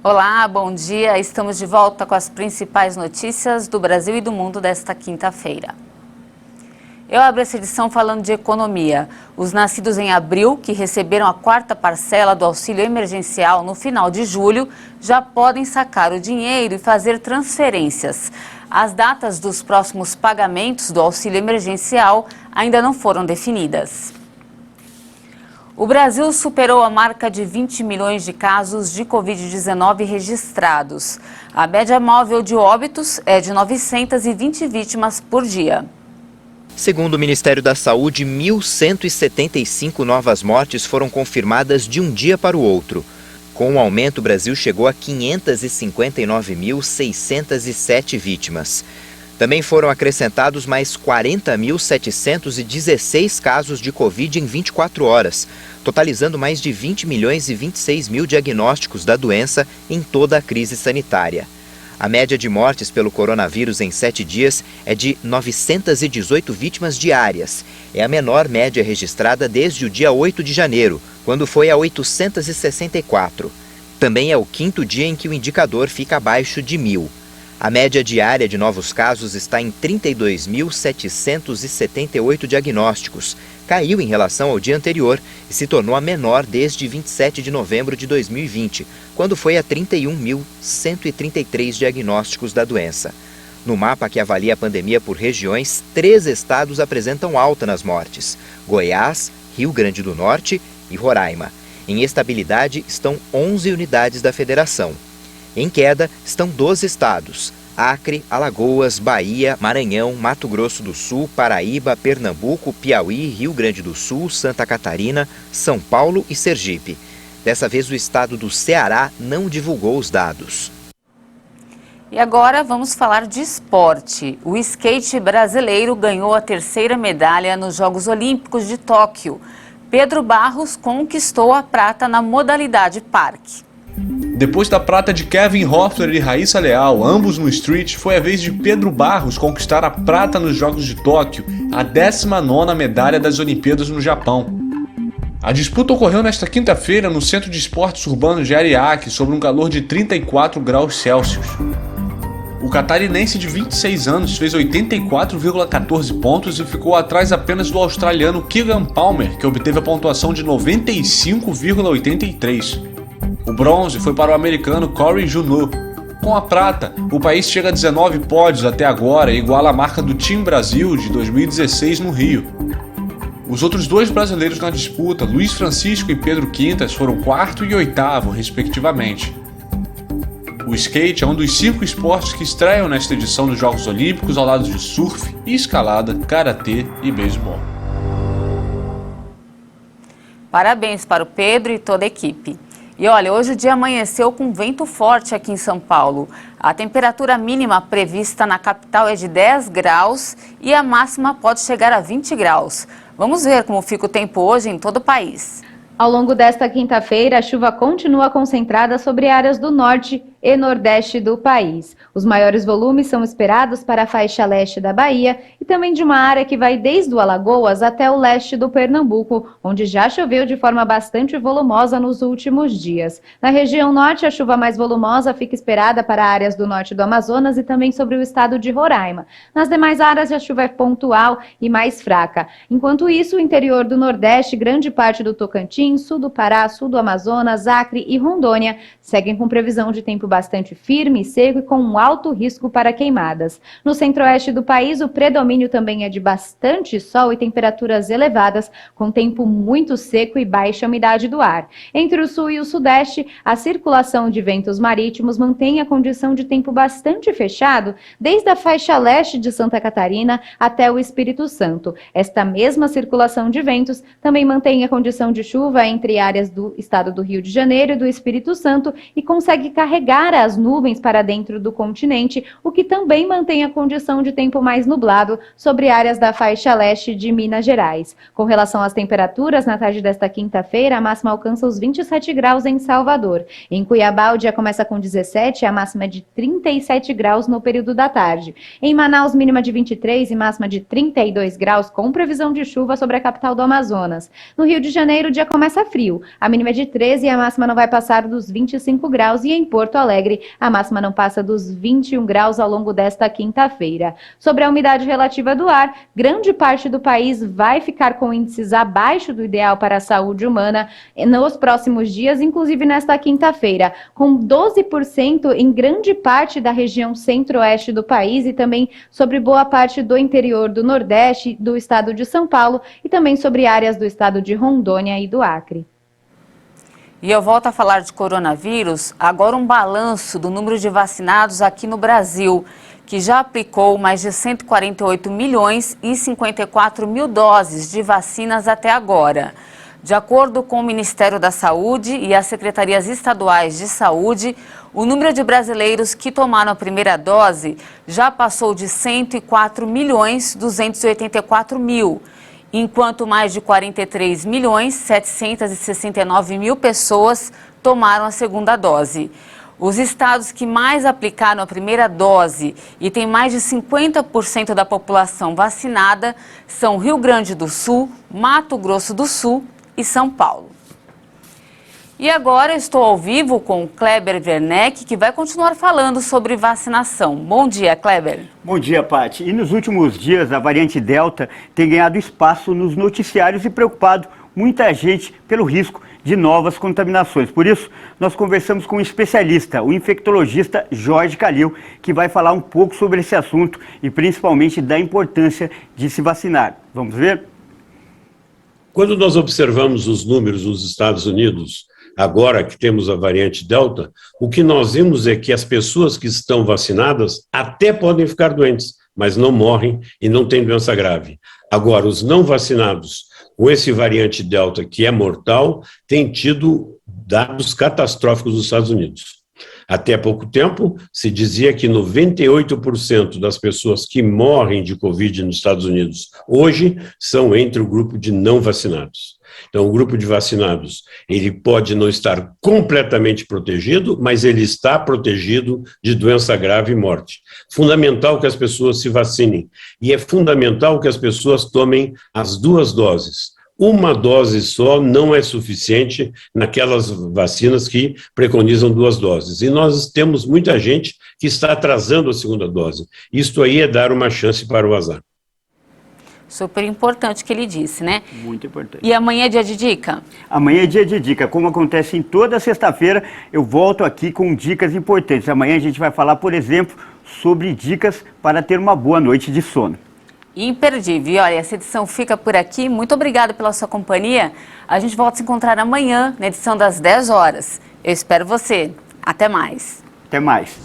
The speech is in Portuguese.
Olá, bom dia. Estamos de volta com as principais notícias do Brasil e do mundo desta quinta-feira. Eu abro essa edição falando de economia. Os nascidos em abril, que receberam a quarta parcela do auxílio emergencial no final de julho, já podem sacar o dinheiro e fazer transferências. As datas dos próximos pagamentos do auxílio emergencial ainda não foram definidas. O Brasil superou a marca de 20 milhões de casos de Covid-19 registrados. A média móvel de óbitos é de 920 vítimas por dia. Segundo o Ministério da Saúde, 1.175 novas mortes foram confirmadas de um dia para o outro. Com o aumento, o Brasil chegou a 559.607 vítimas. Também foram acrescentados mais 40.716 casos de Covid em 24 horas, totalizando mais de 20 milhões e 26 mil diagnósticos da doença em toda a crise sanitária. A média de mortes pelo coronavírus em 7 dias é de 918 vítimas diárias. É a menor média registrada desde o dia 8 de janeiro, quando foi a 864. Também é o quinto dia em que o indicador fica abaixo de 1.000. A média diária de novos casos está em 32.778 diagnósticos. Caiu em relação ao dia anterior e se tornou a menor desde 27 de novembro de 2020, quando foi a 31.133 diagnósticos da doença. No mapa que avalia a pandemia por regiões, 3 estados apresentam alta nas mortes: Goiás, Rio Grande do Norte e Roraima. Em estabilidade estão 11 unidades da federação. Em queda estão 12 estados: Acre, Alagoas, Bahia, Maranhão, Mato Grosso do Sul, Paraíba, Pernambuco, Piauí, Rio Grande do Sul, Santa Catarina, São Paulo e Sergipe. Dessa vez o estado do Ceará não divulgou os dados. E agora vamos falar de esporte. O skate brasileiro ganhou a 3ª medalha nos Jogos Olímpicos de Tóquio. Pedro Barros conquistou a prata na modalidade parque. Depois da prata de Kevin Hoffler e Raíssa Leal, ambos no street, foi a vez de Pedro Barros conquistar a prata nos Jogos de Tóquio, a 19ª medalha das Olimpíadas no Japão. A disputa ocorreu nesta quinta-feira no Centro de Esportes Urbanos de Ariake, sob um calor de 34 graus Celsius. O catarinense de 26 anos fez 84,14 pontos e ficou atrás apenas do australiano Keegan Palmer, que obteve a pontuação de 95,83. O bronze foi para o americano Corey Junot. Com a prata, o país chega a 19 pódios até agora e iguala a marca do Team Brasil de 2016 no Rio. Os outros 2 brasileiros na disputa, Luiz Francisco e Pedro Quintas, foram 4º e 8º, respectivamente. O skate é um dos 5 esportes que estreiam nesta edição dos Jogos Olímpicos ao lado de surf, escalada, karatê e beisebol. Parabéns para o Pedro e toda a equipe. E olha, hoje o dia amanheceu com vento forte aqui em São Paulo. A temperatura mínima prevista na capital é de 10 graus e a máxima pode chegar a 20 graus. Vamos ver como fica o tempo hoje em todo o país. Ao longo desta quinta-feira, a chuva continua concentrada sobre áreas do norte e nordeste do país. Os maiores volumes são esperados para a faixa leste da Bahia e também de uma área que vai desde o Alagoas até o leste do Pernambuco, onde já choveu de forma bastante volumosa nos últimos dias. Na região norte, a chuva mais volumosa fica esperada para áreas do norte do Amazonas e também sobre o estado de Roraima. Nas demais áreas, a chuva é pontual e mais fraca. Enquanto isso, o interior do Nordeste, grande parte do Tocantins, sul do Pará, sul do Amazonas, Acre e Rondônia seguem com previsão de tempo bastante firme e seco e com um alto risco para queimadas. No centro-oeste do país, o predomínio também é de bastante sol e temperaturas elevadas, com tempo muito seco e baixa umidade do ar. Entre o sul e o sudeste, a circulação de ventos marítimos mantém a condição de tempo bastante fechado, desde a faixa leste de Santa Catarina até o Espírito Santo. Esta mesma circulação de ventos também mantém a condição de chuva entre áreas do estado do Rio de Janeiro e do Espírito Santo e consegue carregar puxar as nuvens para dentro do continente, o que também mantém a condição de tempo mais nublado sobre áreas da faixa leste de Minas Gerais. Com relação às temperaturas, na tarde desta quinta-feira, a máxima alcança os 27 graus em Salvador. Em Cuiabá, o dia começa com 17 e a máxima de 37 graus no período da tarde. Em Manaus, mínima de 23 e máxima de 32 graus, com previsão de chuva sobre a capital do Amazonas. No Rio de Janeiro, o dia começa frio. A mínima é de 13 e a máxima não vai passar dos 25 graus. E em Porto Alegre, a máxima não passa dos 21 graus ao longo desta quinta-feira. Sobre a umidade relativa do ar, grande parte do país vai ficar com índices abaixo do ideal para a saúde humana nos próximos dias, inclusive nesta quinta-feira, com 12% em grande parte da região centro-oeste do país e também sobre boa parte do interior do Nordeste, do estado de São Paulo e também sobre áreas do estado de Rondônia e do Acre. E eu volto a falar de coronavírus, agora um balanço do número de vacinados aqui no Brasil, que já aplicou mais de 148 milhões e 54 mil doses de vacinas até agora. De acordo com o Ministério da Saúde e as secretarias estaduais de saúde, o número de brasileiros que tomaram a primeira dose já passou de 104 milhões 284 mil, enquanto mais de 43 milhões 769 mil pessoas tomaram a segunda dose. Os estados que mais aplicaram a primeira dose e têm mais de 50% da população vacinada são Rio Grande do Sul, Mato Grosso do Sul e São Paulo. E agora estou ao vivo com o Kleber Werneck, que vai continuar falando sobre vacinação. Bom dia, Kleber. Bom dia, Paty. E nos últimos dias, a variante Delta tem ganhado espaço nos noticiários e preocupado muita gente pelo risco de novas contaminações. Por isso, nós conversamos com um especialista, o infectologista Jorge Calil, que vai falar um pouco sobre esse assunto e principalmente da importância de se vacinar. Vamos ver? Quando nós observamos os números nos Estados Unidos, agora que temos a variante Delta, o que nós vimos é que as pessoas que estão vacinadas até podem ficar doentes, mas não morrem e não têm doença grave. Agora, os não vacinados, com esse variante Delta, que é mortal, têm tido dados catastróficos nos Estados Unidos. Até pouco tempo, se dizia que 98% das pessoas que morrem de Covid nos Estados Unidos hoje são entre o grupo de não vacinados. Então, o grupo de vacinados, ele pode não estar completamente protegido, mas ele está protegido de doença grave e morte. Fundamental que as pessoas se vacinem e é fundamental que as pessoas tomem as 2 doses. Uma dose só não é suficiente naquelas vacinas que preconizam 2 doses. E nós temos muita gente que está atrasando a segunda dose. Isto aí é dar uma chance para o azar. Super importante o que ele disse, né? Muito importante. E amanhã é dia de dica? Amanhã é dia de dica. Como acontece em toda sexta-feira, eu volto aqui com dicas importantes. Amanhã a gente vai falar, por exemplo, sobre dicas para ter uma boa noite de sono. Imperdível. E olha, essa edição fica por aqui. Muito obrigada pela sua companhia. A gente volta a se encontrar amanhã, na edição das 10 horas. Eu espero você. Até mais. Até mais.